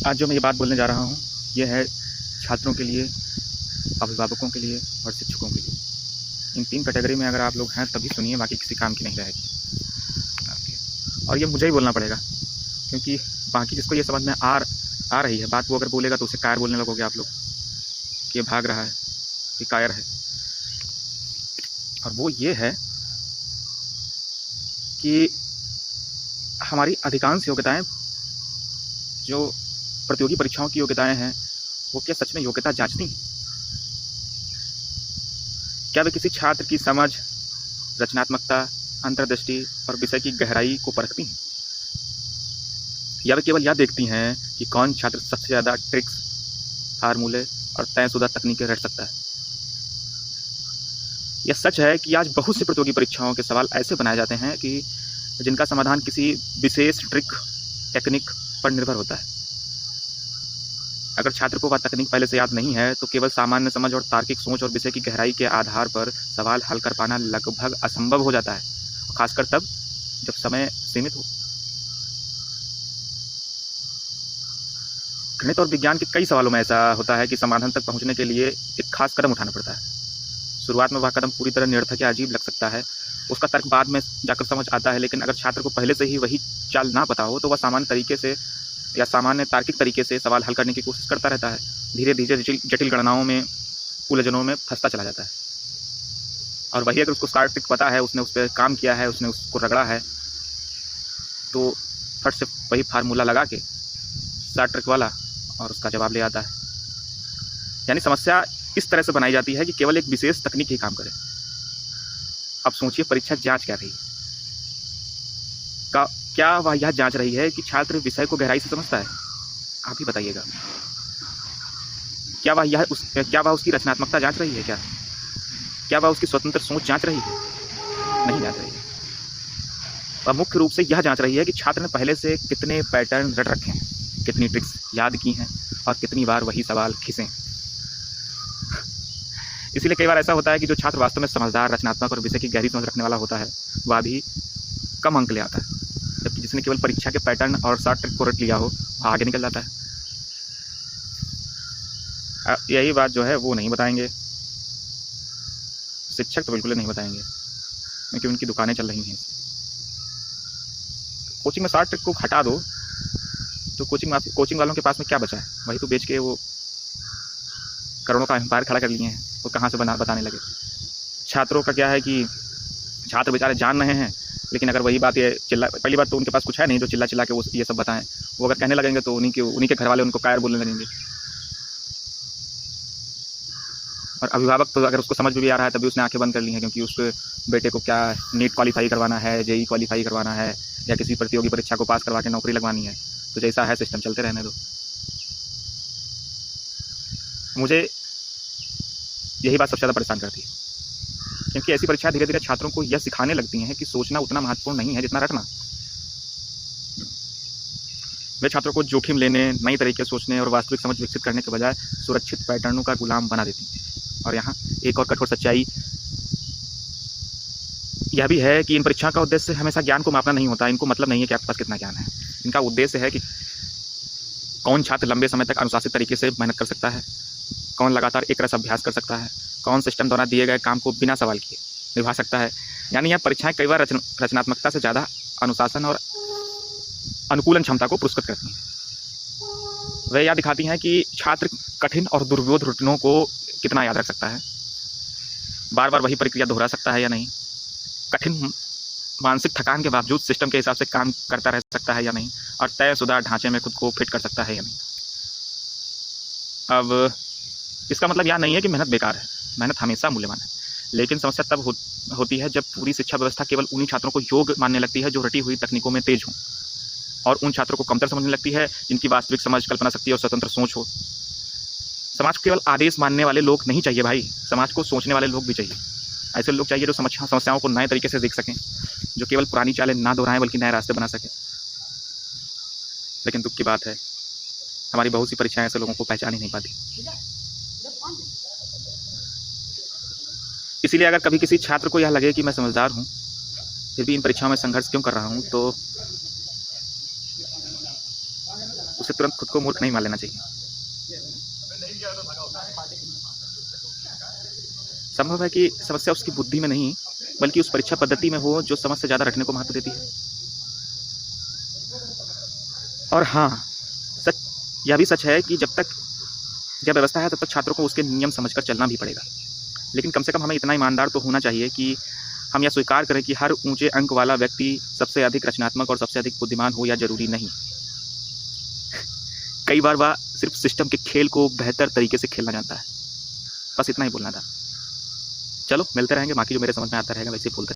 आज जो मैं ये बात बोलने जा रहा हूँ ये है छात्रों के लिए, अभिभावकों के लिए और शिक्षकों के लिए। इन तीन कैटेगरी में अगर आप लोग हैं तभी सुनिए, बाकी किसी काम की नहीं रहेगी आपके। और ये मुझे ही बोलना पड़ेगा क्योंकि बाकी जिसको ये समझ में आ रही है बात, वो अगर बोलेगा तो उसे कायर बोलने लगोगे आप लोग कि ये भाग रहा है, ये कायर है। और वो ये है कि हमारी अधिकांश योग्यताएं, जो प्रतियोगी परीक्षाओं की योग्यताएं हैं, वो क्या सच में योग्यता जांचती हैं? क्या वे किसी छात्र की समझ, रचनात्मकता, अंतर्दृष्टि और विषय की गहराई को परखती हैं? या वे केवल यह देखती हैं कि कौन छात्र सबसे ज़्यादा ट्रिक्स, फार्मूले और तयशुदा तकनीकें रट सकता है? यह सच है कि आज बहुत सी प्रतियोगी परीक्षाओं के सवाल ऐसे बनाए जाते हैं कि जिनका समाधान किसी विशेष ट्रिक, टेक्निक पर निर्भर होता है। अगर छात्र को वह तकनीक पहले से याद नहीं है तो केवल सामान्य समझ और तार्किक सोच और विषय की गहराई के आधार पर सवाल हल कर पाना लगभग असंभव हो जाता है, खासकर तब जब समय सीमित हो। गणित और विज्ञान के कई सवालों में ऐसा होता है कि समाधान तक पहुंचने के लिए एक खास कदम उठाना पड़ता है। शुरुआत में वह कदम पूरी तरह निरर्थक या अजीब लग सकता है, उसका तर्क बाद में जाकर समझ आता है, लेकिन अगर छात्र को पहले से ही वही चाल ना पता हो तो वह सामान्य तरीके से या सामान्य तार्किक तरीके से सवाल हल करने की कोशिश करता रहता है। धीरे धीरे जटिल गणनाओं में, उलझनों में फंसता चला जाता है। और वही अगर उसको स्टार ट्रिक पता है, उसने उस पर काम किया है, उसने उसको रगड़ा है, तो फट से वही फार्मूला लगा के स्टार ट्रिक वाला और उसका जवाब ले आता है। यानी समस्या इस तरह से बनाई जाती है कि केवल एक विशेष तकनीक ही काम करे। अब सोचिए, परीक्षा जांच क्या रही है? क्या वह यह जांच रही है कि छात्र विषय को गहराई से समझता है? आप ही बताइएगा। क्या वह उसकी रचनात्मकता जांच रही है? क्या वह उसकी स्वतंत्र सोच जांच रही है? नहीं जांच रही है। वह मुख्य रूप से यह जांच रही है कि छात्र ने पहले से कितने पैटर्न रट रखे हैं, कितनी ट्रिक्स याद की हैं और कितनी बार वही सवाल खिसे। इसीलिए कई बार ऐसा होता है कि जो छात्र वास्तव में समझदार, रचनात्मक और विषय की गहरी समझ रखने वाला होता है वह भी कम अंक ले आता है, जबकि जिसने केवल परीक्षा के पैटर्न और शॉर्ट ट्रिक को रट लिया हो वह आगे निकल जाता है। यही बात जो है वो नहीं बताएंगे शिक्षक, तो बिल्कुल नहीं बताएंगे क्योंकि उनकी दुकानें चल रही हैं। कोचिंग में शॉर्ट ट्रिक को हटा दो तो कोचिंग वालों के पास में क्या बचा है? वही तो बेच के वो करोड़ों का एम्पायर खड़ा कर लिए हैं, वो कहाँ से बताने लगे। छात्रों का क्या है कि छात्र बेचारे जान रहे हैं, लेकिन अगर वही बात ये पहली बात तो उनके पास कुछ है नहीं जो चिल्ला चिल्ला के वो ये सब बताएं। वो अगर कहने लगेंगे तो उन्हीं के घर वाले उनको कायर बोलने लगेंगे। और अभिभावक तो अगर उसको समझ में भी आ रहा है तभी उसने आंखें बंद कर ली हैं, क्योंकि उसके बेटे को क्या नीट क्वालिफाई करवाना है, जेई क्वालिफाई करवाना है, या किसी प्रतियोगी परीक्षा को पास करवा के नौकरी लगवानी है। तो जैसा है सिस्टम चलते रहने दो। मुझे यही बात सबसे ज़्यादा परेशान करती है, क्योंकि ऐसी परीक्षाएं धीरे धीरे छात्रों को यह सिखाने लगती हैं कि सोचना उतना महत्वपूर्ण नहीं है जितना रटना। वे छात्रों को जोखिम लेने, नई तरीके सोचने और वास्तविक समझ विकसित करने के बजाय सुरक्षित पैटर्नों का गुलाम बना देती हैं। और यहाँ एक और कठोर सच्चाई यह भी है कि इन परीक्षाओं का उद्देश्य हमेशा ज्ञान को मापना नहीं होता। इनको मतलब नहीं है कि आपके पास कितना ज्ञान है। इनका उद्देश्य है कि कौन छात्र लंबे समय तक अनुशासित तरीके से मेहनत कर सकता है, कौन लगातार एक रस अभ्यास कर सकता है, कौन सिस्टम द्वारा दिए गए काम को बिना सवाल किए निभा सकता है। यानी यह परीक्षाएं कई बार रचनात्मकता से ज़्यादा अनुशासन और अनुकूलन क्षमता को पुरस्कृत करती हैं। वे यह दिखाती हैं कि छात्र कठिन और दुर्बोध रूटीनों को कितना याद रख सकता है, बार बार वही प्रक्रिया दोहरा सकता है या नहीं, कठिन मानसिक थकान के बावजूद सिस्टम के हिसाब से काम करता रह सकता है या नहीं, और तयशुदा ढांचे में खुद को फिट कर सकता है या नहीं। अब इसका मतलब यह नहीं है कि मेहनत बेकार है, मेहनत हमेशा मूल्यवान है। लेकिन समस्या तब होती है जब पूरी शिक्षा व्यवस्था केवल उन्हीं छात्रों को योग्य मानने लगती है जो रटी हुई तकनीकों में तेज हों, और उन छात्रों को कमतर समझने लगती है जिनकी वास्तविक समझ, कल्पना शक्ति और स्वतंत्र सोच हो। समाज को केवल आदेश मानने वाले लोग नहीं चाहिए भाई, समाज को सोचने वाले लोग भी चाहिए। ऐसे लोग चाहिए जो समस्याओं को नए तरीके से देख सकें, जो केवल पुरानी चालें ना दोहराएं बल्कि नए रास्ते बना सकें। लेकिन दुख की बात है, हमारी बहुत सी परीक्षाएं ऐसे लोगों को पहचान ही नहीं पाती। इसीलिए अगर कभी किसी छात्र को यह लगे कि मैं समझदार हूँ फिर भी इन परीक्षाओं में संघर्ष क्यों कर रहा हूँ, तो उसे तुरंत खुद को मूर्ख नहीं मान लेना चाहिए। संभव है कि समस्या उसकी बुद्धि में नहीं बल्कि उस परीक्षा पद्धति में हो जो समझ से ज़्यादा रटने को महत्व देती है। और हाँ, सच यह भी सच है कि जब तक यह व्यवस्था है तब तक छात्रों को उसके नियम समझकर चलना भी पड़ेगा। लेकिन कम से कम हमें इतना ईमानदार तो होना चाहिए कि हम यह स्वीकार करें कि हर ऊंचे अंक वाला व्यक्ति सबसे अधिक रचनात्मक और सबसे अधिक बुद्धिमान हो, या जरूरी नहीं। कई बार वह सिर्फ सिस्टम के खेल को बेहतर तरीके से खेलना जानता है। बस इतना ही बोलना था। चलो मिलते रहेंगे, बाकी जो मेरे समझ में आता रहेगा वैसे बोलते